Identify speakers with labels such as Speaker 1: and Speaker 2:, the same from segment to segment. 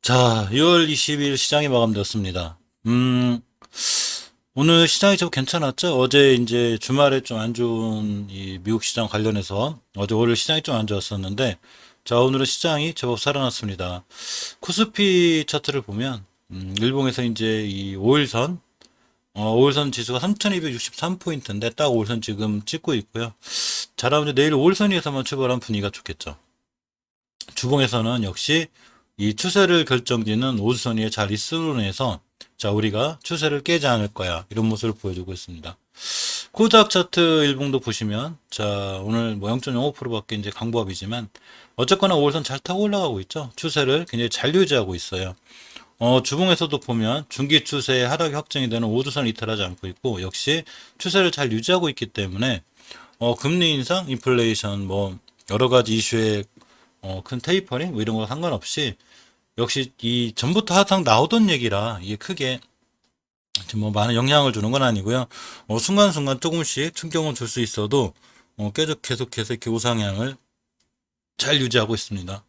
Speaker 1: 자, 2월 20일 시장이 마감되었습니다. 오늘 시장이 좀 괜찮았죠? 어제 이제 주말에 좀 안 좋은 이 미국 시장 관련해서 어제 월요일 시장이 좀 안 좋았었는데, 자, 오늘은 시장이 제법 살아났습니다. 코스피 차트를 보면, 일봉에서 이제 이 5일선, 5일선 지수가 3263포인트인데 딱 5일선 지금 찍고 있고요. 잘하면 내일 5일선 위에서만 출발한 분위기가 좋겠죠. 주봉에서는 역시 이 추세를 결정짓는 오수선위에 잘 이끌어내서 자 우리가 추세를 깨지 않을 거야 이런 모습을 보여주고 있습니다. 코스닥 차트 일봉도 보시면 자 오늘 뭐 0.05%밖에 이제 강보합이지만 어쨌거나 5일선 잘 타고 올라가고 있죠. 추세를 굉장히 잘 유지하고 있어요. 주봉에서도 보면 중기 추세의 하락이 확정이 되는 5주선 이탈하지 않고 있고 역시 추세를 잘 유지하고 있기 때문에 금리 인상, 인플레이션 뭐 여러 가지 이슈에 큰 테이퍼링 뭐 이런 거 상관없이 역시 이 전부터 항상 나오던 얘기라 이게 크게 지금 뭐 많은 영향을 주는 건 아니고요. 순간순간 조금씩 충격은 줄 수 있어도 계속해서 이렇게 우상향을 잘 유지하고 있습니다.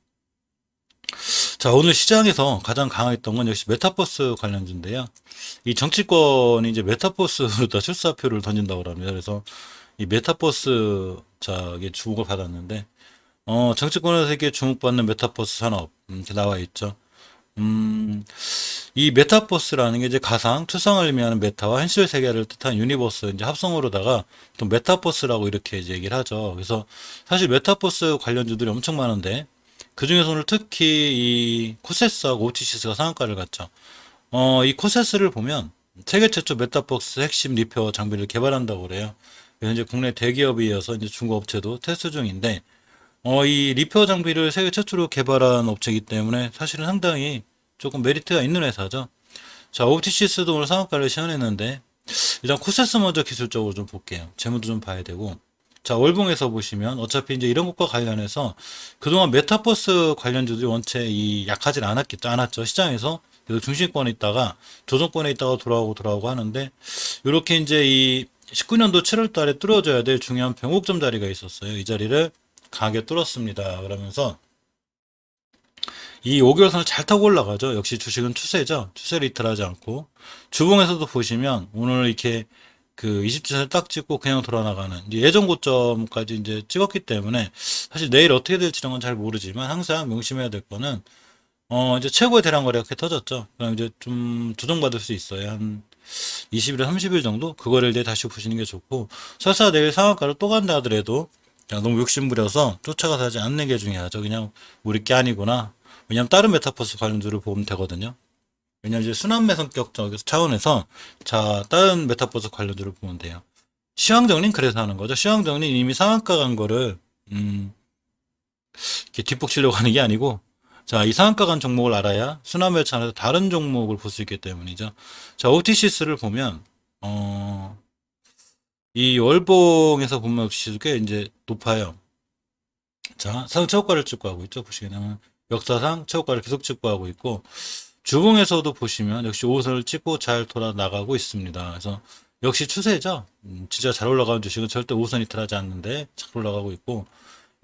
Speaker 1: 자, 오늘 시장에서 가장 강했던 건 역시 메타버스 관련주인데요. 이 정치권이 이제 메타버스로 다 출사표를 던진다고 합니다. 그래서 이 메타버스 자, 이게 주목을 받았는데 정치권에서 이렇게 주목받는 메타버스 산업 이렇게 나와 있죠. 음, 이 메타버스라는 게 이제 가상, 추상을 의미하는 메타와 현실 세계를 뜻한 유니버스 이제 합성어로다가 또 메타버스라고 이렇게 이제 얘기를 하죠. 그래서 사실 메타버스 관련주들이 엄청 많은데 그 중에서 오늘 특히 이 코세스하고 오티시스가 상한가를 갔죠. 이 코세스를 보면 세계 최초 메타버스 핵심 리페어 장비를 개발한다고 그래요. 그래서 이제 국내 대기업에 이어서 이제 중고업체도 테스트 중인데 이 리페어 장비를 세계 최초로 개발한 업체이기 때문에 사실은 상당히 조금 메리트가 있는 회사죠. 자, 오티시스도 오늘 상한가를 시현했는데 일단 코세스 먼저 기술적으로 좀 볼게요. 재무도 좀 봐야 되고. 자, 월봉에서 보시면 어차피 이제 이런 것과 관련해서 그동안 메타버스 관련주들이 원체 이 약하진 않았죠. 시장에서. 그래서 중심권에 있다가 조정권에 있다가 돌아오고 하는데 이렇게 이제 이 19년도 7월 달에 뚫어져야 될 중요한 변곡점 자리가 있었어요. 이 자리를 강하게 뚫었습니다. 그러면서 이 5개월선을 잘 타고 올라가죠. 역시 주식은 추세죠. 추세를 이탈하지 않고. 주봉에서도 보시면 오늘 이렇게 그 20주선을 딱 찍고 그냥 돌아나가는 예전 고점까지 이제 찍었기 때문에 사실 내일 어떻게 될지 이런 건 잘 모르지만 항상 명심해야 될 거는 이제 최고의 대량 거래가 이렇게 터졌죠. 그럼 이제 좀 조정받을 수 있어요. 한 20일, 30일 정도? 그거를 이제 다시 보시는 게 좋고 설사 내일 상한가를 또 간다 하더라도 그냥 너무 욕심부려서 쫓아가서 하지 않는 게 중요하죠. 그냥 우리 게 아니구나. 왜냐면 다른 메타버스 관련주를 보면 되거든요. 왜냐면 이제 순환매 성격 차원에서 자 다른 메타버스 관련주를 보면 돼요. 시황정리는 그래서 하는 거죠. 시황정리는 이미 상한가 간 거를 이렇게 뒷북 치려고 하는 게 아니고 자 이 상한가 간 종목을 알아야 순환매 차원에서 다른 종목을 볼 수 있기 때문이죠. 자 OTCS를 보면 이 월봉에서 보면 OTC도 꽤 이제 높아요. 자 상 최고가를 찍고 하고 있죠. 보시면 역사상 최고가를 계속 찍고 하고 있고 주봉에서도 보시면 역시 5선을 찍고 잘 돌아 나가고 있습니다. 그래서 역시 추세죠. 진짜 잘 올라가는 주식은 절대 5선 이탈하지 않는데 잘 올라가고 있고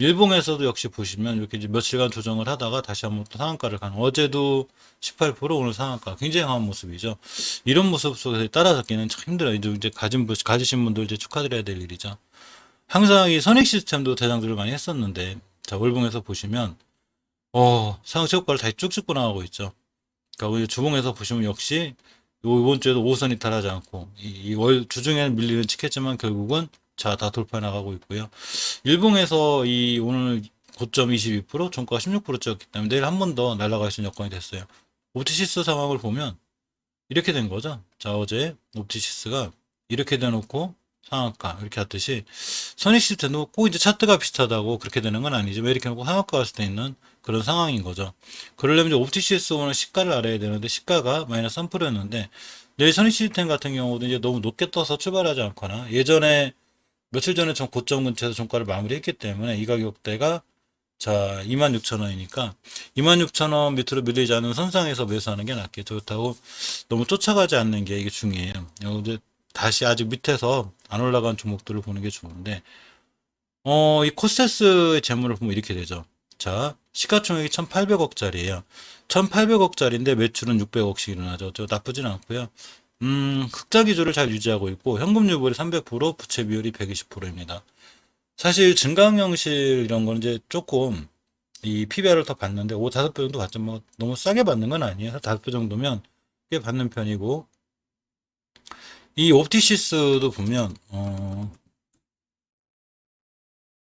Speaker 1: 일봉에서도 역시 보시면 이렇게 이제 며칠간 조정을 하다가 다시 한번 또 상한가를 가는 어제도 18% 오늘 상한가 굉장히 강한 모습이죠. 이런 모습 속에서 따라잡기는 참 힘들어요. 이제 가지신 분들 이제 축하드려야 될 일이죠. 항상 이 선익 시스템도 대장주를 많이 했었는데 자 월봉에서 보시면 상체 효과를 다시 쭉 찍고 나가고 있죠. 그러니까 우리 주봉에서 보시면 역시 이번 주에도 5선 이탈하지 않고 이월 주중에는 밀리는 찍혔지만 결국은 자 다 돌파 나가고 있고요. 일봉에서 이 오늘 고점 22%, 종가 16% 찍었기 때문에 내일 한 번 더 날아갈 수 있는 여건이 됐어요. 옵티시스 상황을 보면 이렇게 된 거죠. 자 어제 옵티시스가 이렇게 돼놓고 상한가 이렇게 하듯이 선익 시스템도 꼭 이제 차트가 비슷하다고 그렇게 되는 건 아니지만 이렇게 놓고 상한가 갈 수도 있는 그런 상황인 거죠. 그러려면 이제 옵티시스 오늘 시가를 알아야 되는데 시가가 마이너스 3%였는데 내일 선익 시스템 같은 경우도 이제 너무 높게 떠서 출발하지 않거나 예전에 며칠 전에 전 고점 근처에서 종가를 마무리했기 때문에 이 가격대가 자 26,000원이니까 26,000원 밑으로 밀리지 않는 선상에서 매수하는 게 낫겠죠. 그렇다고 너무 쫓아가지 않는 게 이게 중요해요. 이제 다시 아직 밑에서 안 올라간 종목들을 보는 게 좋은데 이 코세스의 재물을 보면 이렇게 되죠. 자, 시가총액이 1,800억짜리예요. 1,800억짜리인데 매출은 600억씩 일어나죠. 저 나쁘진 않고요. 흑자 기조를 잘 유지하고 있고 현금 유보율이 300%, 부채 비율이 120%입니다. 사실 증강영실 이런 거는 이제 조금 이 PBR을 더 받는데 5, 5배 정도 받죠. 뭐 너무 싸게 받는 건 아니에요. 5배 정도면 꽤 받는 편이고 이 옵티시스도 보면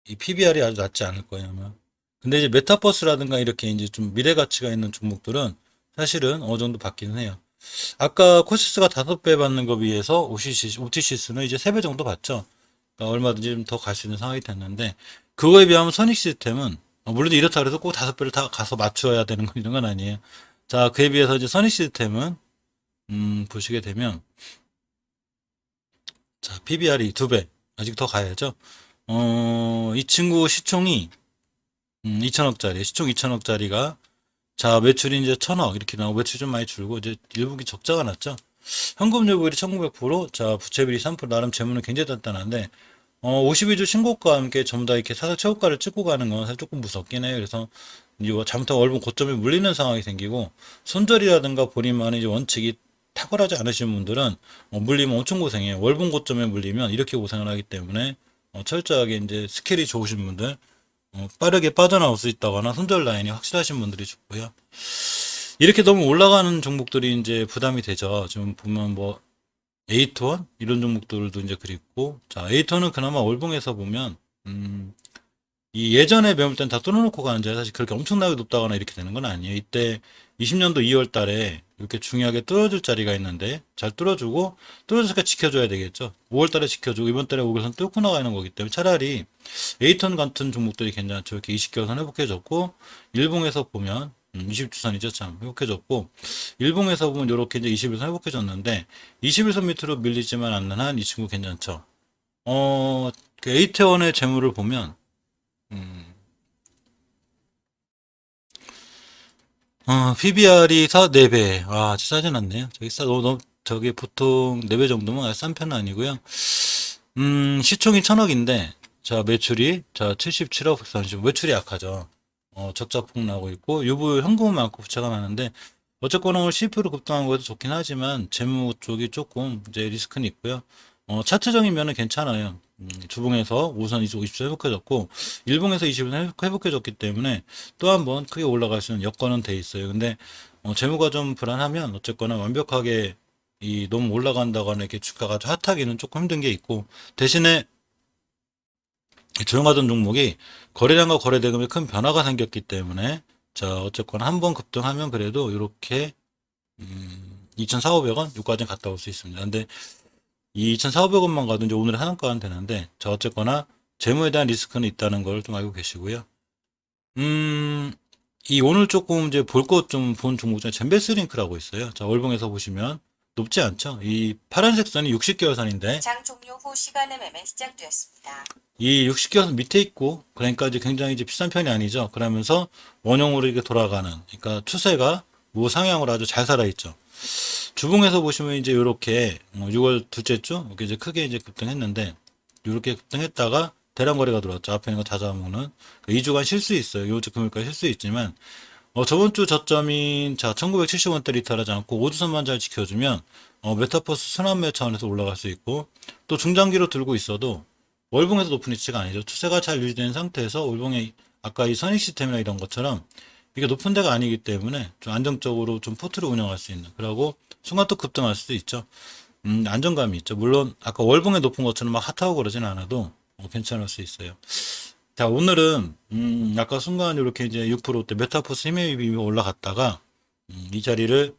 Speaker 1: 이 PBR이 아주 낮지 않을 거예요, 아마. 근데 이제 메타버스라든가 이렇게 이제 좀 미래 가치가 있는 종목들은 사실은 어느 정도 받기는 해요. 아까 코시스가 5배 받는 거 비해서 옵티시스는 이제 3배 정도 받죠. 그러니까 얼마든지 좀 더 갈 수 있는 상황이 됐는데 그거에 비하면 선익 시스템은 물론 이렇다 그래서 꼭 5배를 다 가서 맞춰야 되는 건 이런 건 아니에요. 자, 그에 비해서 이제 선익 시스템은 보시게 되면 자, PBR이 2배 아직 더 가야죠. 이 친구 시총이 2천억짜리 시총 2천억짜리가 자, 매출이 이제 1,000억 이렇게 나오고 매출이 좀 많이 줄고 이제 1분기 적자가 났죠. 현금 요구율이 1900%, 자, 부채비율이 3%, 나름 재무는 굉장히 단단한데 52주 신고가 함께 전부 다 이렇게 사상 최고가를 찍고 가는 건 사실 조금 무섭긴 해요. 그래서 이거 잘못하면 월분 고점에 물리는 상황이 생기고 손절이라든가 본인만의 이제 원칙이 탁월하지 않으신 분들은 물리면 엄청 고생해요. 월분 고점에 물리면 이렇게 고생을 하기 때문에 철저하게 이제 스킬이 좋으신 분들 빠르게 빠져나올 수 있다거나 손절 라인이 확실하신 분들이 좋고요. 이렇게 너무 올라가는 종목들이 이제 부담이 되죠. 지금 보면 뭐 에이트원 이런 종목들도 이제 그립고 자 에이트원은 그나마 월봉에서 보면 이 예전에 매물 때는 다 뚫어놓고 가는 자리 사실 그렇게 엄청나게 높다거나 이렇게 되는 건 아니에요. 이때 20년도 2월 달에 이렇게 중요하게 뚫어줄 자리가 있는데 잘 뚫어주고 뚫어주니까 지켜줘야 되겠죠. 5월 달에 지켜주고 이번 달에 5개선 뚫고 나가는 거기 때문에 차라리 에이턴 같은 종목들이 괜찮죠. 이렇게 20개선 회복해졌고 일봉에서 보면 20주선이죠. 참 회복해졌고 일봉에서 보면 이렇게 이제 21선 회복해졌는데 21선 밑으로 밀리지만 않는 한 이 친구 괜찮죠. 그 에이태원의 재물을 보면 PBR이 4배. 아, 싸진 않네요. 저기 보통 4배 정도면 아주 싼 편은 아니고요. 시총이 1,000억인데, 자, 매출이, 자, 77억 130, 매출이 약하죠. 적자 폭나고 있고, 유보 현금은 많고 부채가 많은데, 어쨌거나 오늘 CP로 급등한 것도 좋긴 하지만, 재무 쪽이 조금 이제 리스크는 있고요. 차트적인 면은 괜찮아요. 주봉에서 우선 20주 회복해졌고, 일봉에서 20일 회복해졌기 때문에 또 한번 크게 올라갈 수 있는 여건은 돼 있어요. 근데, 재무가 좀 불안하면 어쨌거나 완벽하게 이 너무 올라간다거나 이렇게 주가가 핫하기는 조금 힘든 게 있고, 대신에 조용하던 종목이 거래량과 거래대금에 큰 변화가 생겼기 때문에, 자, 어쨌거나 한번 급등하면 그래도 이렇게, 2,400원? 여기까지 갔다 올 수 있습니다. 근데 이 2,400원만 가도 이제 오늘의 하한가는 되는데, 자, 어쨌거나 재무에 대한 리스크는 있다는 걸 좀 알고 계시고요. 이 오늘 조금 이제 볼 것 좀 본 종목 중에 젠베스링크라고 있어요. 자, 월봉에서 보시면 높지 않죠? 이 파란색 선이 60개월 선인데,
Speaker 2: 장 종료 후 시간 매매 시작되었습니다.
Speaker 1: 이 60개월 선 밑에 있고, 그러니까 이제 굉장히 이제 비싼 편이 아니죠. 그러면서 원형으로 이렇게 돌아가는, 그러니까 추세가 우상향으로 아주 잘 살아있죠. 주봉에서 보시면 이제 이렇게 6월 둘째 주 이렇게 이제 크게 이제 급등했는데 이렇게 급등했다가 대량 거래가 들어왔죠. 앞에 있는 거 다 잡아먹는 2주간 쉴 수 있어요. 요즘 금요일까지 쉴 수 있지만 저번 주 저점인 자 1970원대 리탈하지 않고 5주선만 잘 지켜주면 메타버스 순환매 차원에서 올라갈 수 있고 또 중장기로 들고 있어도 월봉에서 높은 위치가 아니죠. 추세가 잘 유지된 상태에서 월봉에 아까 이 선익 시스템이나 이런 것처럼 이게 높은 데가 아니기 때문에 좀 안정적으로 좀 포트를 운영할 수 있는 그러고 순간 또 급등할 수도 있죠. 안정감이 있죠. 물론 아까 월봉에 높은 것처럼 막 핫하고 그러진 않아도 괜찮을 수 있어요. 자, 오늘은 아까 순간 이렇게 이제 6%대 메타버스 힘의 비이 올라갔다가 이 자리를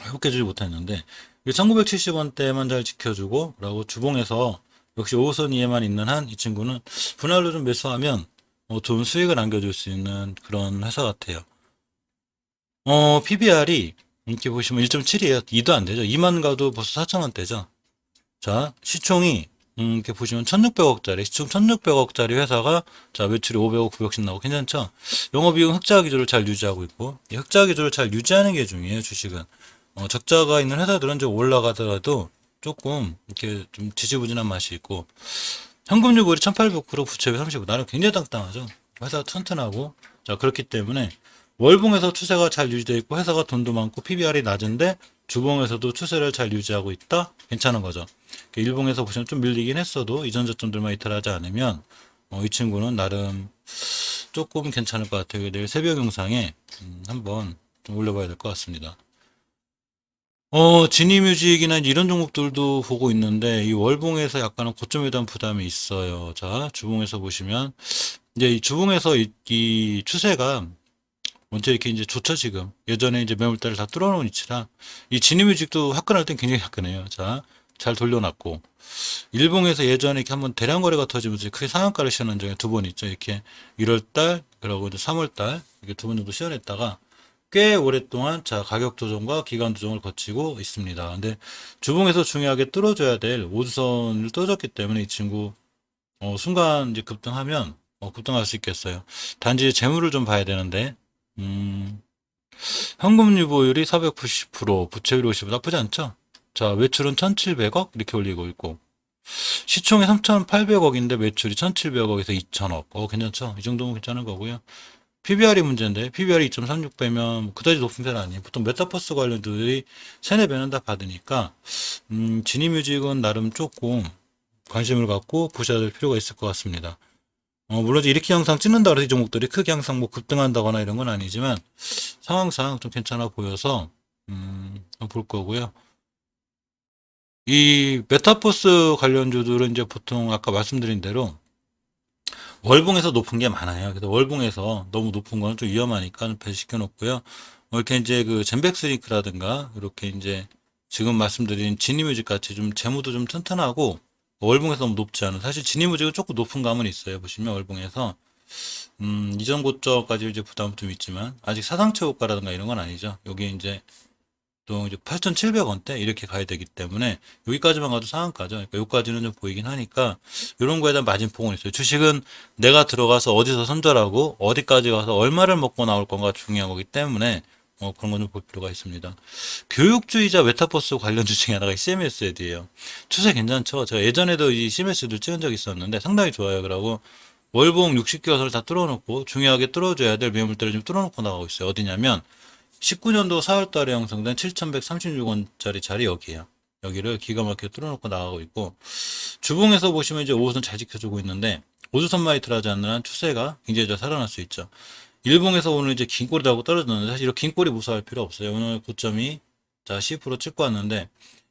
Speaker 1: 회복해주지 못했는데 1970원대만 잘 지켜주고 그리고 주봉에서 역시 5선 이에만 있는 한 이 친구는 분할로 좀 매수하면 좋은 수익을 안겨줄 수 있는 그런 회사 같아요. PBR이 이렇게 보시면 1.7이에요. 2도 안 되죠. 2만 가도 벌써 4천원대죠. 자, 시총이 이렇게 보시면 1600억짜리, 시총 1600억짜리 회사가 자, 매출이 500억, 900씩 나오고 괜찮죠? 영업이익 흑자 기조를 잘 유지하고 있고, 이 흑자 기조를 잘 유지하는 게 중요해요, 주식은. 적자가 있는 회사들은 좀 올라가더라도 조금 이렇게 좀 지지부진한 맛이 있고, 현금 유보율이 1800%, 부채비 35%, 나름 굉장히 땅땅하죠. 회사가 튼튼하고, 자, 그렇기 때문에 월봉에서 추세가 잘 유지되어 있고, 회사가 돈도 많고, PBR이 낮은데, 주봉에서도 추세를 잘 유지하고 있다? 괜찮은 거죠. 일봉에서 보시면 좀 밀리긴 했어도, 이전 저점들만 이탈하지 않으면, 이 친구는 나름 조금 괜찮을 것 같아요. 내일 새벽 영상에 한번 좀 올려봐야 될 것 같습니다. 지니뮤직이나 이런 종목들도 보고 있는데, 이 월봉에서 약간은 고점에 대한 부담이 있어요. 자, 주봉에서 보시면, 이제 이 주봉에서 이 추세가 먼저 이렇게 이제 좋죠, 지금. 예전에 이제 매물대를 다 뚫어놓은 위치라, 이 지니뮤직도 화끈할 땐 굉장히 화끈해요. 자, 잘 돌려놨고, 일봉에서 예전에 이렇게 한번 대량 거래가 터지면서 크게 상한가를 시연한 적이 두 번 있죠. 이렇게 1월달, 그리고 이제 3월달, 이렇게 두 번 정도 시연했다가, 꽤 오랫동안 자 가격 조정과 기간 조정을 거치고 있습니다. 근데 주봉에서 중요하게 뚫어줘야 될 5주선을 뚫어줬기 때문에 이 친구 순간 이제 급등하면 급등할 수 있겠어요. 단지 재물을 좀 봐야 되는데 현금 유보율이 490%, 부채율이 50% 나쁘지 않죠? 자, 매출은 1,700억 이렇게 올리고 있고 시총이 3,800억인데 매출이 1,700억에서 2,000억. 괜찮죠? 이 정도면 괜찮은 거고요. PBR이 문제인데 PBR이 2.36 배면 그다지 높은 편 아니에요. 보통 메타버스 관련들이 3, 4배는 다 받으니까 지니뮤직은 나름 조금 관심을 갖고 보셔야 될 필요가 있을 것 같습니다. 물론 이렇게 항상 찍는다 그래서 이 종목들이 크게 항상 뭐 급등한다거나 이런 건 아니지만 상황상 좀 괜찮아 보여서 볼 거고요. 이 메타버스 관련주들은 이제 보통 아까 말씀드린 대로 월봉에서 높은 게 많아요. 그래서 월봉에서 너무 높은 거는 좀 위험하니까 배시켜 놓고요. 이렇게 이제 그 젠백스링크라든가 이렇게 이제 지금 말씀드린 지니뮤직 같이 좀 재무도 좀 튼튼하고 월봉에서 너무 높지 않은 사실 지니뮤직은 조금 높은 감은 있어요. 보시면 월봉에서 이전 고점까지 이제 부담 좀 있지만 아직 사상체 고가라든가 이런 건 아니죠. 여기 이제 또 이제 8,700원대 이렇게 가야 되기 때문에 여기까지만 가도 상한가죠. 그러니까 여기까지는 좀 보이긴 하니까 이런 거에 대한 마진폭은 있어요. 주식은 내가 들어가서 어디서 선절하고 어디까지 가서 얼마를 먹고 나올 건가 중요한 거기 때문에 그런 건 좀 볼 필요가 있습니다. 교육주의자 메타버스 관련주 중에 하나가 CMS에드예요. 추세 괜찮죠? 제가 예전에도 이 CMS에드 찍은 적이 있었는데 상당히 좋아요. 그러고 월봉 60개선을 다 뚫어놓고 중요하게 뚫어줘야 될 매물대를 좀 뚫어놓고 나가고 있어요. 어디냐면 19년도 4월 달에 형성된 7,136원짜리 자리 여기에요. 여기를 기가 막히게 뚫어놓고 나가고 있고 주봉에서 보시면 이제 5호선 잘 지켜주고 있는데 5주선만 이틀하지 않는 한 추세가 굉장히 잘 살아날 수 있죠. 일봉에서 오늘 이제 긴 꼬리 달고 떨어졌는데 사실 이렇게 긴 꼬리 무서워할 필요 없어요. 오늘 고점이 자 10% 찍고 왔는데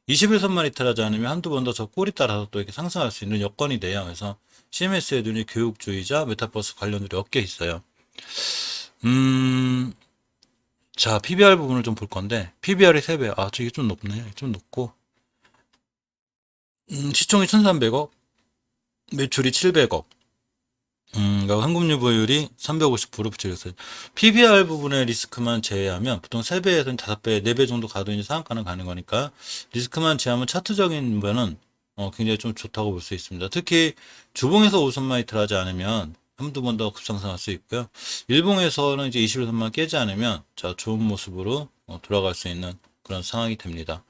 Speaker 1: 21선만 이탈하지 않으면 한두 번 더 저 꼬리 따라서 또 이렇게 상승할 수 있는 여건이 돼요. 그래서 CMS의 눈이 교육주의자 메타버스 관련들이 몇 개 있어요. 자, PBR 부분을 좀 볼 건데, PBR이 3배. 아, 저게 좀 높네. 좀 높고. 시총이 1,300억, 매출이 700억. 그러니까 현금유보율이 350% 부채였어요. PBR 부분의 리스크만 제외하면, 보통 3배에서 5배, 4배 정도 가도 이제 상한가는 가는 거니까, 리스크만 제외하면 차트적인 면은, 굉장히 좀 좋다고 볼 수 있습니다. 특히, 주봉에서 우선만 이틀하지 않으면, 한두 번 더 급상승할 수 있고요. 일봉에서는 이제 21선만 깨지 않으면 자 좋은 모습으로 돌아갈 수 있는 그런 상황이 됩니다.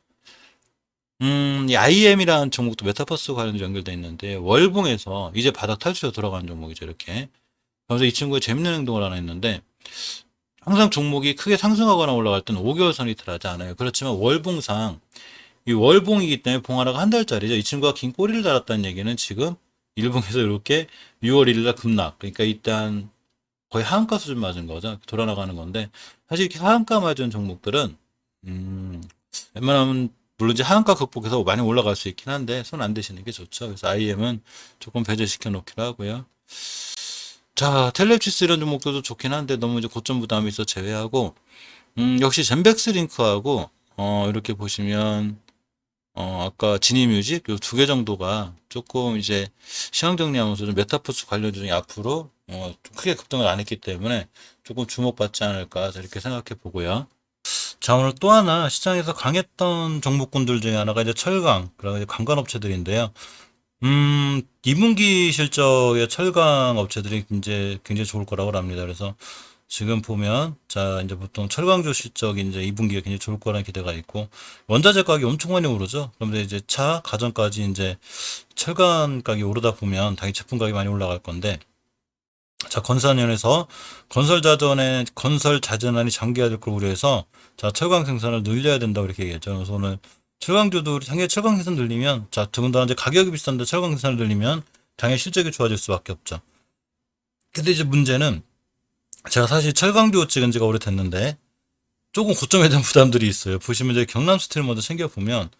Speaker 1: 이 IM이라는 종목도 메타버스 관련해서 연결되어 있는데 월봉에서 이제 바닥 탈출에 들어가는 종목이죠. 이렇게. 그래서 이 친구가 재밌는 행동을 하나 했는데 항상 종목이 크게 상승하거나 올라갈 때는 5개월 선이 들어가지 않아요. 그렇지만 월봉상 이 월봉이기 때문에 봉하라가 한 달짜리죠. 이 친구가 긴 꼬리를 달았다는 얘기는 지금 일봉에서 이렇게 6월 1일 날 급락. 그러니까 일단 거의 하한가 수준 맞은 거죠. 돌아나가는 건데 사실 이렇게 하한가 맞은 종목들은 웬만하면 물론 이제 하한가 극복해서 많이 올라갈 수 있긴 한데 손 안 대시는 게 좋죠. 그래서 IM은 조금 배제시켜 놓기로 하고요. 자, 텔레치스 이런 종목들도 좋긴 한데 너무 이제 고점 부담이 있어 제외하고 역시 젠백스 링크하고 이렇게 보시면 아까 지니뮤직 요 두 개 정도가 조금 이제 시황 정리하면서 좀 메타버스 관련 중에 앞으로 좀 크게 급등을 안 했기 때문에 조금 주목받지 않을까 이렇게 생각해 보고요. 자, 오늘 또 하나 시장에서 강했던 종목군들 중에 하나가 이제 철강, 그리고 이제 관광업체들인데요. 2분기 실적의 철강 업체들이 이제 굉장히 좋을 거라고 합니다. 그래서 지금 보면 자 이제 보통 철강주 실적이 이제 2분기가 굉장히 좋을 거라는 기대가 있고 원자재 가격이 엄청 많이 오르죠. 그런데 이제 차, 가전까지 이제 철강 가격이 오르다 보면 당연히 제품 가격이 많이 올라갈 건데 자, 건설연에서 건설 자전안이 장기화될 걸 우려해서 자, 철강 생산을 늘려야 된다고 이렇게 얘기했죠. 그래서 오늘 철강주도 당연히 철강 생산 늘리면 자, 더군다나 이제 가격이 비싼데 철강 생산을 늘리면 당연히 실적이 좋아질 수밖에 없죠. 근데 이제 문제는 제가 사실 철강주 찍은 지가 오래됐는데 조금 고점에 대한 부담들이 있어요. 보시면 이제 경남 스틸 먼저 챙겨보면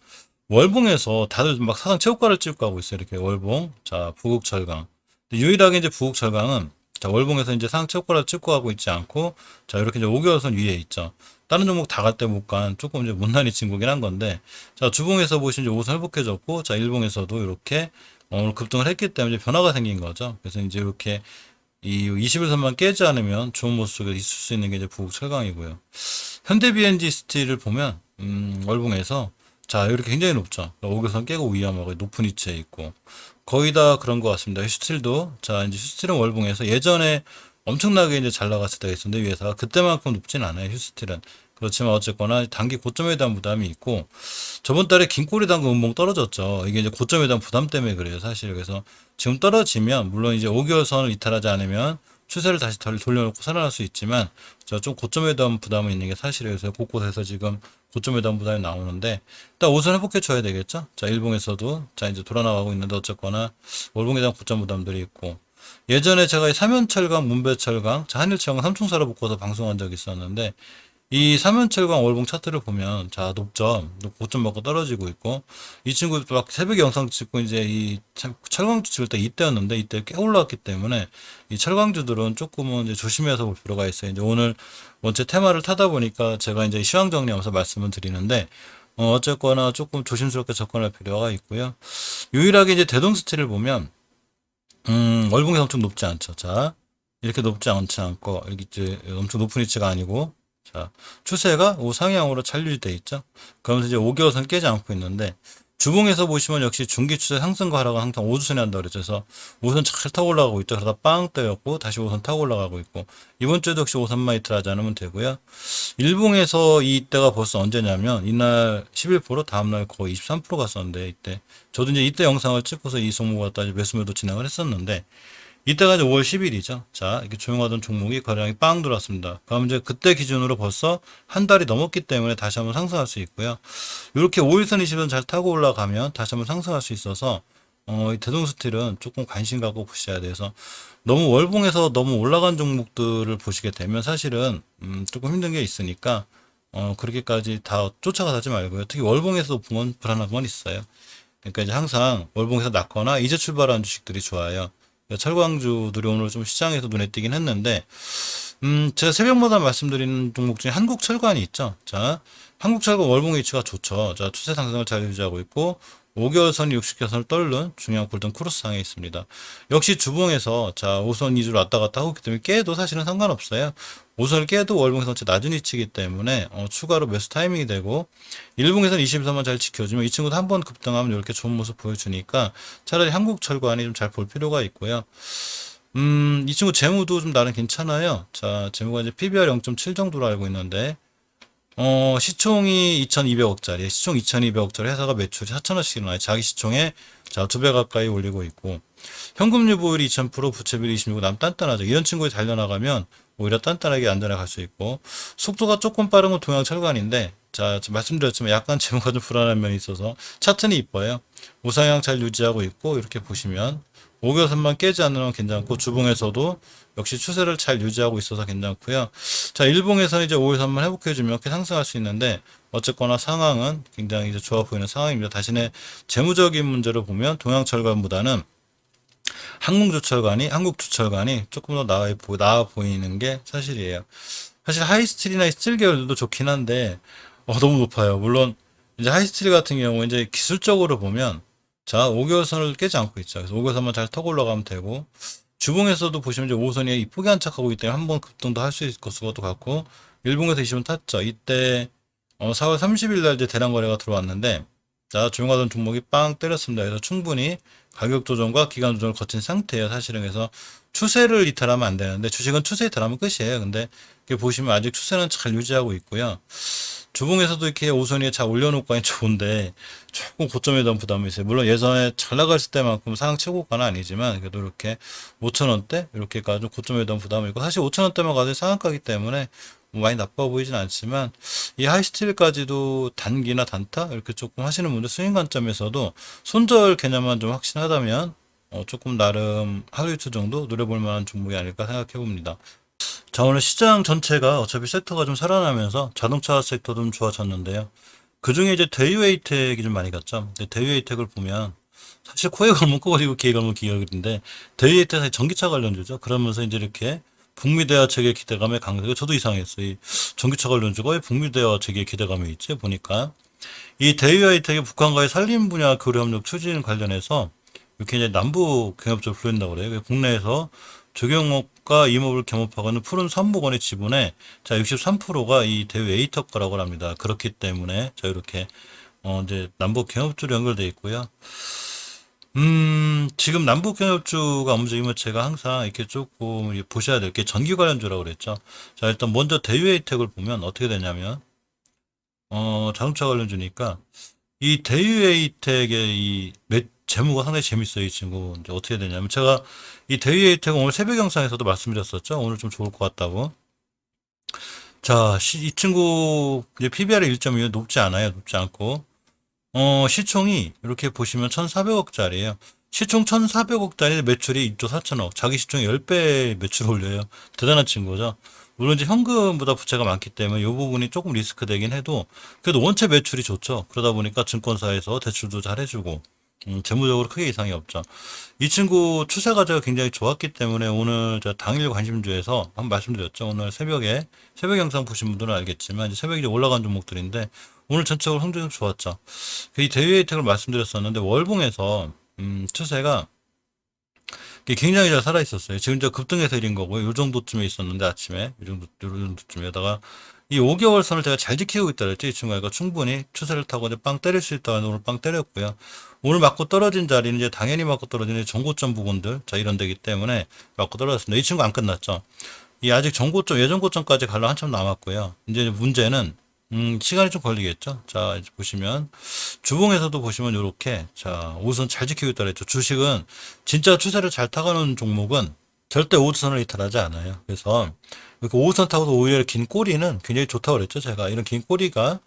Speaker 1: 월봉에서 다들 막 사상 최고가를 찍고 가고 있어요. 이렇게 월봉, 자, 부국철강. 유일하게 이제 부국철강은 자, 월봉에서 이제 상최고가를 찍고 가고 있지 않고 자, 이렇게 이제 5개월선 위에 있죠. 다른 종목 다 갈 때 못 간 조금 이제 못난이 친구긴 한 건데 자, 주봉에서 보시면 이제 5선 회복해졌고 자, 일봉에서도 이렇게 오늘 급등을 했기 때문에 이제 변화가 생긴 거죠. 그래서 이제 이렇게 이 21선만 깨지 않으면 좋은 모습이 있을 수 있는 게 이제 부국철강이고요. 현대 BNG 스틸을 보면 월봉에서 자, 이렇게 굉장히 높죠. 5개선 깨고 위험하고 높은 위치에 있고 거의 다 그런 것 같습니다. 휴스틸도 자, 이제 휴스틸은 월봉에서 예전에 엄청나게 이제 잘 나갔을 때가 있었는데 위에서 그때만큼 높진 않아요. 휴스틸은. 그렇지만 어쨌거나 단기 고점에 대한 부담이 있고 저번 달에 긴꼬리 당근 음봉 떨어졌죠. 이게 이제 고점에 대한 부담 때문에 그래요. 사실. 그래서 지금 떨어지면 물론 이제 5개월 선을 이탈하지 않으면 추세를 다시 돌려놓고 살아날 수 있지만 좀 고점에 대한 부담은 있는 게 사실이에요. 그래서 곳곳에서 지금 고점에 대한 부담이 나오는데 일단 5선 회복해 줘야 되겠죠. 자, 일봉에서도 자, 이제 돌아나가고 있는데 어쨌거나 월봉에 대한 고점 부담들이 있고 예전에 제가 이 삼연철강, 문배철강, 자, 한일철강 삼총사를 묶어서 방송한 적이 있었는데 이 삼연철강 월봉 차트를 보면 자, 높죠. 고점 먹고 떨어지고 있고 이 친구 막 새벽에 영상 찍고 이제 이 철강주 찍을 때 이때였는데 이때 꽤 올라왔기 때문에 이 철강주들은 조금은 이제 조심해서 볼 필요가 있어요. 이제 오늘 원체 테마를 타다 보니까 제가 이제 시황 정리하면서 말씀을 드리는데 어쨌거나 조금 조심스럽게 접근할 필요가 있고요. 유일하게 이제 대동스틸을 보면 월봉이 엄청 높지 않죠. 자, 이렇게 높지 않지 않고 이렇게 이제 엄청 높은 위치가 아니고 자, 추세가 우상향으로 찰리돼 있죠. 그러면서 이제 5개월선 깨지 않고 있는데 주봉에서 보시면 역시 중기 추세 상승과 하락은 항상 5주선이 한다 그랬죠. 그래서 5선 잘 타고 올라가고 있죠. 그러다 빵 때렸고 다시 5선 타고 올라가고 있고 이번 주에도 역시 5선만 이틀 하지 않으면 되고요. 일봉에서 이때가 벌써 언제냐면 이날 11% 다음날 거의 23% 갔었는데 이때 저도 이제 이때 영상을 찍고서 이 종목 갖다 매수매도 진행을 했었는데 이때가 이제 5월 10일이죠. 자, 이렇게 조용하던 종목이 거래량이 빵 들어왔습니다. 그럼 이제 그때 기준으로 벌써 한 달이 넘었기 때문에 다시 한번 상승할 수 있고요. 이렇게 5일선 20선 잘 타고 올라가면 다시 한번 상승할 수 있어서 이 대동스틸은 조금 관심 갖고 보셔야 돼서 너무 월봉에서 너무 올라간 종목들을 보시게 되면 사실은 조금 힘든 게 있으니까 그렇게까지 다 쫓아가지 말고요. 특히 월봉에서 보면 불안한 건 있어요. 그러니까 이제 항상 월봉에서 낮거나 이제 출발한 주식들이 좋아요. 철강주들이 오늘 좀 시장에서 눈에 띄긴 했는데, 제가 새벽마다 말씀드리는 종목 중에 한국철관이 있죠. 자, 한국철관 월봉 위치가 좋죠. 자, 추세 상승을 잘 유지하고 있고, 5개월선, 60개선을 떨는 중요한 골든 크로스상에 있습니다. 역시 주봉에서 자, 5선 2주로 왔다 갔다 하고 있기 때문에 깨도 사실은 상관없어요. 5선을 깨도 월봉 전체 낮은 위치이기 때문에 추가로 매수 타이밍이 되고 일봉에서는 22선만 잘 지켜주면 이 친구도 한번 급등하면 이렇게 좋은 모습 보여주니까 차라리 한국철관이 좀 잘 볼 필요가 있고요. 이 친구 재무도 좀 나름 괜찮아요. 자, 재무가 이제 PBR 0.7 정도로 알고 있는데 시총이 2,200억짜리, 시총 2,200억짜리 회사가 매출이 4천억씩 나요. 자기 시총에 자, 2배 가까이 올리고 있고, 현금 유보율이 2000%, 부채비율이 26%, 남 단단하죠. 이런 친구에 달려나가면 오히려 단단하게 안전하게 갈 수 있고, 속도가 조금 빠른 건 동양철관인데, 자, 말씀드렸지만 약간 재무가 좀 불안한 면이 있어서 차트는 이뻐요. 우상향 잘 유지하고 있고, 이렇게 보시면 5개선만 깨지 않으면 괜찮고 주봉에서도 역시 추세를 잘 유지하고 있어서 괜찮고요. 자, 일봉에서는 이제 5일선만 회복해주면 이렇게 상승할 수 있는데 어쨌거나 상황은 굉장히 이제 좋아 보이는 상황입니다. 다시는 재무적인 문제로 보면 동양철관보다는 한국주철관이 조금 더 나아 보이는 게 사실이에요. 사실 하이스틸이나 스틸 계열들도 좋긴 한데 너무 높아요. 물론 이제 하이스틸 같은 경우 이제 기술적으로 보면 자, 5개월선을 깨지 않고 있죠. 그래서 5개월선만 잘 타고 올라가면 되고, 주봉에서도 보시면 이제 5선이 이쁘게 안착하고 있기 때문에 한번 급등도 할 수 있을 것도 같고, 일봉에서 20원 탔죠. 이때, 4월 30일 날 이제 대량 거래가 들어왔는데, 자, 조용하던 종목이 빵 때렸습니다. 그래서 충분히 가격 조정과 기간 조정을 거친 상태예요. 사실은 그래서 추세를 이탈하면 안 되는데, 주식은 추세 이탈하면 끝이에요. 근데, 이렇게 보시면 아직 추세는 잘 유지하고 있고요. 주봉에서도 이렇게 오선위에 잘 올려놓고 하니 좋은데 조금 고점에 대한 부담이 있어요. 물론 예전에 잘 나갔을 때만큼 상황 최고가는 아니지만 그래도 이렇게 5,000원대 이렇게까지 좀 고점에 대한 부담이 있고 사실 5,000원대만 가도 상한가기 때문에 뭐 많이 나빠 보이진 않지만 이 하이스틸까지도 단기나 단타 이렇게 조금 하시는 분들 스윙 관점에서도 손절 개념만 좀 확신하다면 조금 나름 하루 이틀 정도 노려볼 만한 종목이 아닐까 생각해 봅니다. 자, 오늘 시장 전체가 어차피 섹터가 좀 살아나면서 자동차 섹터 좀 좋아졌는데요. 그 중에 이제 대유에이텍이 좀 많이 갔죠. 근데 대유에이텍을 보면 사실 코에 걸면 코걸이고 기에 걸면 기걸인데 대유에이텍 사실 전기차 관련주죠. 그러면서 이제 이렇게 북미 대화 체계 기대감에 강세가 저도 이상했어요. 이 전기차 관련주가 왜 북미 대화 체계 기대감이 있지 보니까 이 대유에이텍이 북한과의 산림 분야 교류 협력 추진 관련해서 이렇게 이제 남북 경협조를 부른다고 그래요. 국내에서 조경업과 임업을 겸업하고는 푸른 삼복원의 지분의 자 63%가 이 대유 에이터 거라고 합니다. 그렇기 때문에 자 이렇게 이제 남북 경협주로 연결돼 있고요. 지금 남북 경협주가 움직이면 제가 항상 이렇게 조금 보셔야 될 게 전기 관련주라고 그랬죠. 자 일단 먼저 대유 에이텍을 보면 어떻게 되냐면 자동차 관련주니까 이 대유에이텍의 이 재무가 상당히 재밌어요. 이 친구 이제 어떻게 되냐면 제가 이 대유에이텍 오늘 새벽 영상에서도 말씀드렸었죠. 오늘 좀 좋을 것 같다고. 자, 이 친구 이제 PBR이 1.2 높지 않아요. 높지 않고 시총이 이렇게 보시면 1,400억짜리예요. 시총 1,400억짜리 매출이 2조 4천억. 자기 시총 10배 매출 올려요. 대단한 친구죠. 물론 이제 현금보다 부채가 많기 때문에 이 부분이 조금 리스크 되긴 해도 그래도 원체 매출이 좋죠. 그러다 보니까 증권사에서 대출도 잘 해주고 재무적으로 크게 이상이 없죠. 이 친구 추세 가치가 굉장히 좋았기 때문에 오늘 제가 당일 관심주에서 한번 말씀드렸죠. 오늘 새벽에 새벽 영상 보신 분들은 알겠지만 이제 새벽에 올라간 종목들인데 오늘 전체적으로 성적이 좋았죠. 이 대외 혜택을 말씀드렸었는데 월봉에서 추세가 굉장히 잘 살아있었어요. 지금 저 급등해서 이린 거고요. 요 정도쯤에 있었는데 아침에 요 정도쯤에다가 이 5개월 선을 제가 잘 지키고 있다 그랬죠. 이 친구가 충분히 추세를 타고 이제 빵 때릴 수 있다고 오늘 빵 때렸고요. 오늘 맞고 떨어진 자리는 이제 당연히 맞고 떨어지는 정고점 부분들 자 이런 데기 때문에 맞고 떨어졌습니다. 이 친구 안 끝났죠. 이 아직 정고점 예전 고점까지 가려 한참 남았고요. 이제 문제는 시간이 좀 걸리겠죠. 자, 이제 보시면 주봉에서도 보시면 이렇게 자, 5선 잘 지키고 있다 그랬죠. 주식은 진짜 추세를 잘 타가는 종목은 절대 5선을 이탈하지 않아요. 그래서 이렇게 5선 타고도 오히려 긴 꼬리는 굉장히 좋다고 그랬죠. 제가 이런 긴 꼬리가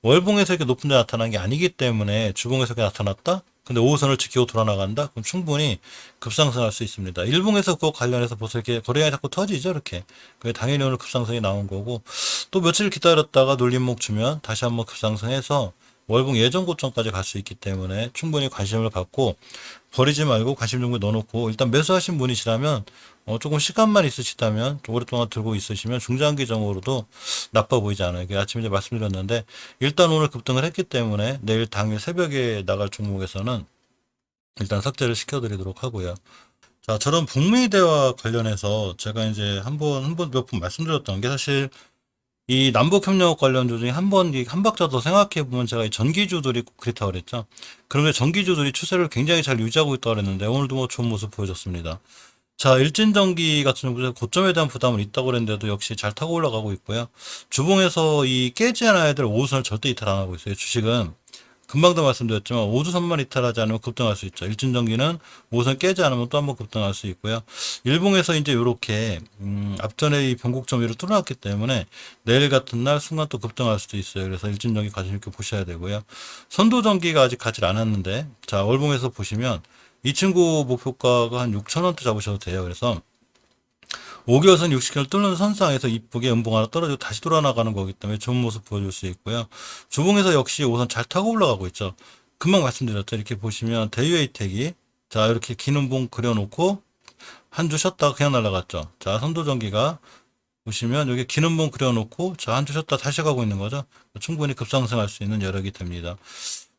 Speaker 1: 월봉에서 이렇게 높은 데 나타난 게 아니기 때문에 주봉에서 이렇게 나타났다? 근데 5호선을 지키고 돌아나간다? 그럼 충분히 급상승할 수 있습니다. 일봉에서 그거 관련해서 벌써 이렇게 거래량이 자꾸 터지죠, 이렇게. 그게 당연히 오늘 급상승이 나온 거고, 또 며칠 기다렸다가 놀림목 주면 다시 한번 급상승해서 월봉 예전 고점까지 갈 수 있기 때문에 충분히 관심을 갖고 버리지 말고 관심 종목에 넣어놓고 일단 매수하신 분이시라면 조금 시간만 있으시다면 오랫동안 들고 있으시면 중장기적으로도 나빠 보이지 않아요. 아침에 이제 말씀드렸는데 일단 오늘 급등을 했기 때문에 내일 당일 새벽에 나갈 종목에서는 일단 삭제를 시켜드리도록 하고요. 자, 저런 북미 대화 관련해서 제가 이제 몇 번 말씀드렸던 게 사실 이 남북협력 관련주 중에 한 박자 더 생각해 보면 제가 이 전기주들이 그렇다고 그랬죠. 그런데 전기주들이 추세를 굉장히 잘 유지하고 있다고 그랬는데 오늘도 뭐 좋은 모습 보여줬습니다. 자, 일진전기 같은 경우에 고점에 대한 부담은 있다고 그랬는데도 역시 잘 타고 올라가고 있고요. 주봉에서 이 깨지 않아야 될 5선을 절대 이탈 안 하고 있어요. 주식은 금방도 말씀드렸지만 5주선만 이탈하지 않으면 급등할 수 있죠. 일진전기는 5선 깨지 않으면 또 한번 급등할 수 있고요. 일봉에서 이제 이렇게 앞전에 이 변곡점 위를 뚫어놨기 때문에 내일 같은 날 순간 또 급등할 수도 있어요. 그래서 일진전기 관심 있게 보셔야 되고요. 선도전기가 아직 가지 않았는데 자 월봉에서 보시면 이 친구 목표가가 한 6,000원대 잡으셔도 돼요. 그래서 5개월선 60개월 뚫는 선상에서 이쁘게 음봉 하나 떨어지고 다시 돌아나가는 거기 때문에 좋은 모습 보여줄 수 있고요. 주봉에서 역시 우선 잘 타고 올라가고 있죠. 금방 말씀드렸죠. 이렇게 보시면 대유에이텍이 자 이렇게 긴 음봉 그려놓고 한 주 쉬었다가 그냥 날아갔죠. 자 선도전기가 보시면 여기 긴 음봉 그려놓고 자 한 주 쉬었다 다시 가고 있는 거죠. 충분히 급상승할 수 있는 여력이 됩니다.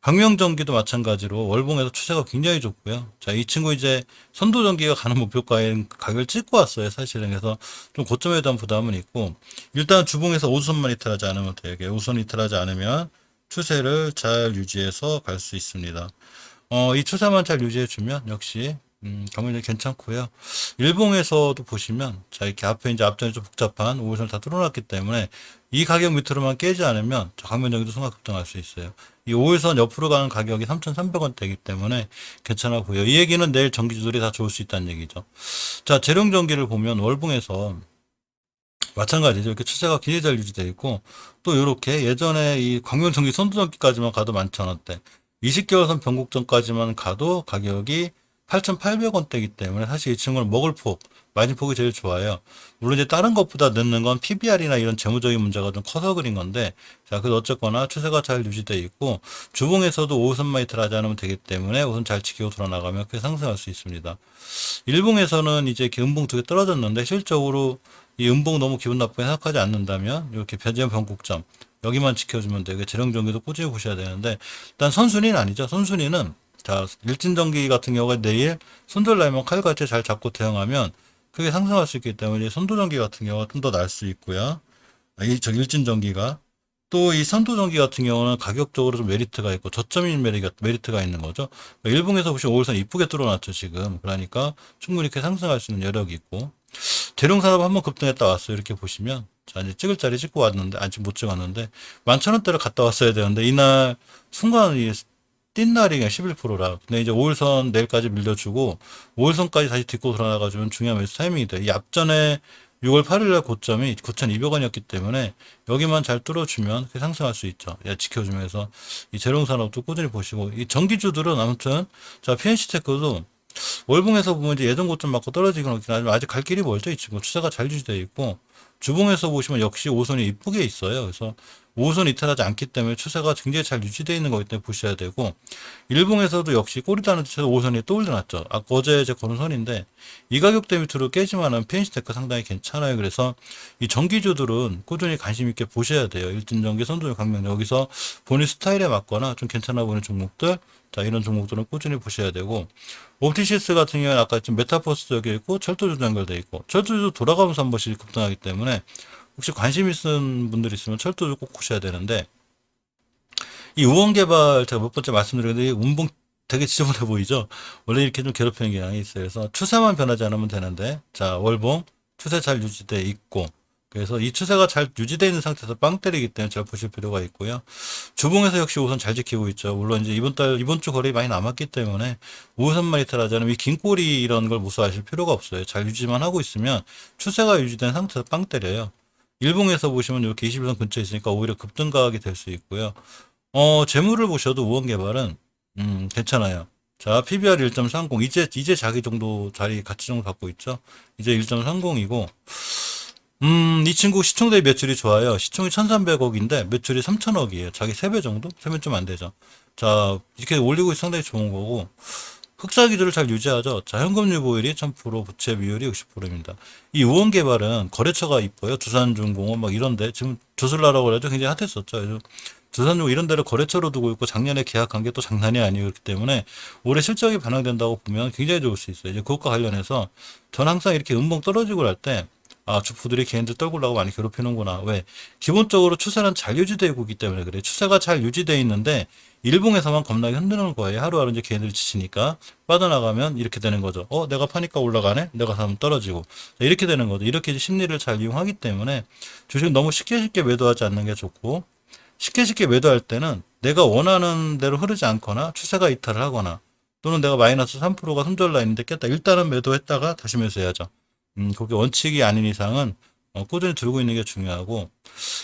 Speaker 1: 광명전기도 마찬가지로 월봉에서 추세가 굉장히 좋고요. 자, 이 친구 이제 선도전기가 가는 목표가에 가격을 찍고 왔어요. 사실은. 그래서 좀 고점에 대한 부담은 있고 일단 주봉에서 5선만 이탈하지 않으면 돼요. 5선 이탈하지 않으면 추세를 잘 유지해서 갈 수 있습니다. 이 추세만 잘 유지해 주면 역시 강원이 괜찮고요. 일봉에서도 보시면 자 이렇게 앞에 이제 앞전이 좀 복잡한 5선을 다 뚫어놨기 때문에 이 가격 밑으로만 깨지 않으면 강변전기도 순간 급등할 수 있어요. 이 5일선 옆으로 가는 가격이 3,300원대이기 때문에 괜찮아 보여요. 이 얘기는 내일 전기주들이 다 좋을 수 있다는 얘기죠. 자, 재룡전기를 보면 월봉에서 마찬가지죠. 이렇게 추세가 굉장히 잘 유지되어 있고, 또 이렇게 예전에 이 광명전기 선두전기까지만 가도 11,000원대, 20개월선 변곡점까지만 가도 가격이 8,800원대이기 때문에 사실 이 친구는 먹을 폭, 마진폭이 제일 좋아요. 물론 이제 다른 것보다 늦는 건 PBR이나 이런 재무적인 문제가 좀 커서 그린 건데, 자, 그래도 어쨌거나 추세가 잘 유지되어 있고, 주봉에서도 5선만 이틀하지 않으면 되기 때문에 우선 잘 지키고 돌아나가면 크게 상승할 수 있습니다. 일봉에서는 이제 이렇게 음봉 두 개 떨어졌는데, 실적으로 이 음봉 너무 기분 나쁘게 생각하지 않는다면 이렇게 변전 변곡점 여기만 지켜주면 되고 재령전기도 꾸준히 보셔야 되는데 일단 선순위는 아니죠. 선순위는 자 일진전기 같은 경우가 내일 손절 라인만 칼같이 잘 잡고 대응하면 크게 상승할 수 있기 때문에 선도전기 같은 경우가 좀 더 날 수 있고요. 저 일진전기가 또 이 선도전기 같은 경우는 가격적으로 좀 메리트가 있고 저점인 메리트가 있는 거죠. 일봉에서 보시면 5일선 이쁘게 뚫어놨죠 지금. 그러니까 충분히 이렇게 상승할 수 있는 여력이 있고 대룡산업 한번 급등했다 왔어요. 이렇게 보시면 자 이제 찍을 자리 찍고 왔는데 아직 못 찍었는데 11,000원대를 갔다 왔어야 되는데 이날 순간 뛴 날이 그냥 11%라. 근데 이제 5일선 내일까지 밀려주고 5일선까지 다시 딛고 돌아나가주면 중요한 매수 타이밍이 돼. 이 앞전에 6월 8일날 고점이 9,200원이었기 때문에 여기만 잘 뚫어주면 상승할 수 있죠. 지켜주면서 이 재룡산업도 꾸준히 보시고 이 전기주들은 아무튼 자 PNC테크도 월봉에서 보면 이제 예전 고점 맞고 떨어지긴 하긴 하지만 아직 갈 길이 멀죠. 이 친구 추세가 잘 유지되어 있고 주봉에서 보시면 역시 5선이 이쁘게 있어요. 그래서 5선 이탈하지 않기 때문에 추세가 굉장히 잘 유지되어 있는 거기 때문에 보셔야 되고 일봉에서도 역시 꼬리다는 듯해서 5선이 또 올려놨죠. 아까 어제 제 거는 선인데 이 가격대 밑으로 깨지만은 PNC테크 상당히 괜찮아요. 그래서 이 전기주들은 꾸준히 관심 있게 보셔야 돼요. 일진전기, 선도전, 강명 여기서 본인 스타일에 맞거나 좀 괜찮아 보이는 종목들 자 이런 종목들은 꾸준히 보셔야 되고 옵티시스 같은 경우는 아까 지금 메타포스 여기 있고 철도주도 연결되어 있고 철도주도 돌아가면서 한 번씩 급등하기 때문에 혹시 관심 있는 분들 있으면 철도주 꼭 보셔야 되는데 이 우원개발 제가 몇 번째 말씀드렸는데 운봉 되게 지저분해 보이죠? 원래 이렇게 좀 괴롭히는 경향이 있어요. 그래서 추세만 변하지 않으면 되는데 자 월봉 추세 잘 유지돼 있고 그래서 이 추세가 잘 유지되어 있는 상태에서 빵 때리기 때문에 잘 보실 필요가 있고요. 주봉에서 역시 우선 잘 지키고 있죠. 물론 이제 이번 주 거래이 많이 남았기 때문에 우선만 이탈하지 않으면 이 긴 꼬리 이런 걸 무서워하실 필요가 없어요. 잘 유지만 하고 있으면 추세가 유지된 상태에서 빵 때려요. 일봉에서 보시면 이렇게 21선 근처에 있으니까 오히려 급등가격이 될 수 있고요. 재물을 보셔도 우원개발은, 괜찮아요. 자, PBR 1.30. 이제 자기 정도 자리 가치 정도 갖고 있죠. 이제 1.30이고, 이 친구 시총 대비 매출이 좋아요. 시총이 1,300억인데 매출이 3,000억이에요. 자기 3배 정도? 3배 좀 안 되죠. 자, 이렇게 올리고 있어 상당히 좋은 거고, 흑자 기조를 잘 유지하죠. 자, 현금 유보율이 1000%, 부채 비율이 60%입니다. 이 우원개발은 거래처가 이뻐요. 두산중공업 막 이런데 지금 조슬라라고 해도 굉장히 핫했었죠. 그래서 두산중공 이런 데를 거래처로 두고 있고 작년에 계약한 게 또 장난이 아니었기 때문에 올해 실적이 반영된다고 보면 굉장히 좋을 수 있어요. 이제 그것과 관련해서 전 항상 이렇게 음봉 떨어지고 할 때 아, 주부들이 걔네들 떨구려고 많이 괴롭히는구나. 왜? 기본적으로 추세는 잘 유지되고 있기 때문에 그래. 추세가 잘 유지되어 있는데 일봉에서만 겁나게 흔드는 거예요. 하루하루 이제 걔네들 지치니까 빠져나가면 이렇게 되는 거죠. 내가 파니까 올라가네? 내가 사면 떨어지고. 자, 이렇게 되는 거죠. 이렇게 이제 심리를 잘 이용하기 때문에 주식은 너무 쉽게 매도하지 않는 게 좋고 쉽게 매도할 때는 내가 원하는 대로 흐르지 않거나 추세가 이탈을 하거나 또는 내가 마이너스 3%가 손절 라인인데 깼다. 일단은 매도했다가 다시 매수해야죠. 그게 원칙이 아닌 이상은 꾸준히 들고 있는 게 중요하고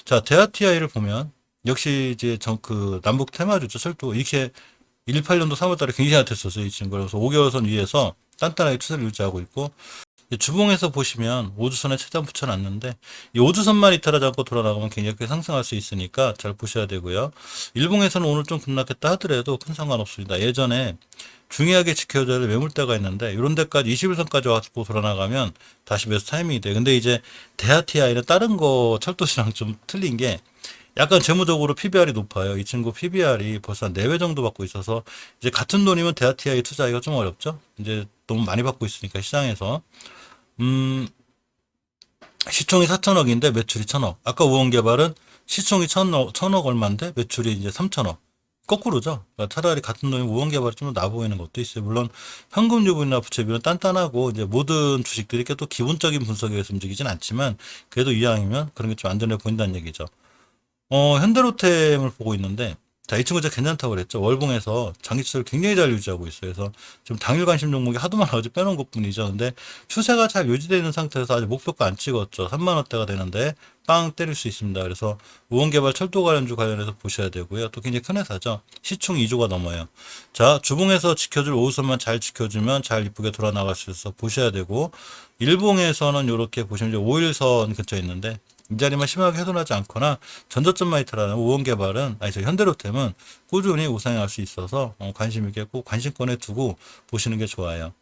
Speaker 1: 자 대하TI를 보면 역시 이제 남북 테마주죠 철도 이렇게 18년도 3월달에 굉장히 핫했었어요 이 친구. 그래서 5개월선 위에서 단단하게 추세를 유지하고 있고 주봉에서 보시면 5주선에 최대한 붙여놨는데 이 5주선만 이탈하지 않고 돌아나가면 굉장히 크게 상승할 수 있으니까 잘 보셔야 되고요. 일봉에서는 오늘 좀 급락했다 하더라도 큰 상관없습니다. 예전에 중요하게 지켜줘야 될 매물대가 있는데 이런 데까지 21선까지 와서 돌아나가면 다시 매수 타이밍이 돼. 근데 이제 대하TI는 다른 거 철도시랑 좀 틀린 게 약간 재무적으로 PBR이 높아요. 이 친구 PBR이 벌써 한 4배 정도 받고 있어서 이제 같은 돈이면 대하TI 투자하기가 좀 어렵죠. 이제 너무 많이 받고 있으니까 시장에서 시총이 4천억인데 매출이 1,000억. 아까 우원개발은 시총이 1,000억 얼마인데 매출이 이제 3,000억. 거꾸로죠. 그러니까 차라리 같은 놈이 우원 개발이 좀 더 나아 보이는 것도 있어요. 물론 현금 유보나 부채 비율은 단단하고 이제 모든 주식들이 이렇게 또 기본적인 분석에 의해서 움직이진 않지만 그래도 이왕이면 그런 게 좀 안전해 보인다는 얘기죠. 현대로템을 보고 있는데, 자, 이 친구 진짜 괜찮다고 그랬죠. 월봉에서 장기치를 굉장히 잘 유지하고 있어요. 그래서 지금 당일 관심 종목이 하도 많아가지고 빼놓은 것 뿐이죠. 근데 추세가 잘 유지되어 있는 상태에서 아직 목표가 안 찍었죠. 3만원대가 되는데 빵 때릴 수 있습니다. 그래서 우원개발 철도 관련주 관련해서 보셔야 되고요. 또 굉장히 큰 회사죠. 시총 2조가 넘어요. 자, 주봉에서 지켜줄 오후선만 잘 지켜주면 잘 이쁘게 돌아 나갈 수 있어서 보셔야 되고, 일봉에서는 이렇게 보시면 이제 5일선 근처에 있는데 이 자리만 심하게 해소하지 않거나 전저점 마이트라는 우원 개발은, 아니 저 현대로템은 꾸준히 우상향할 수 있어서 관심 있게 꼭 관심권에 두고 보시는 게 좋아요.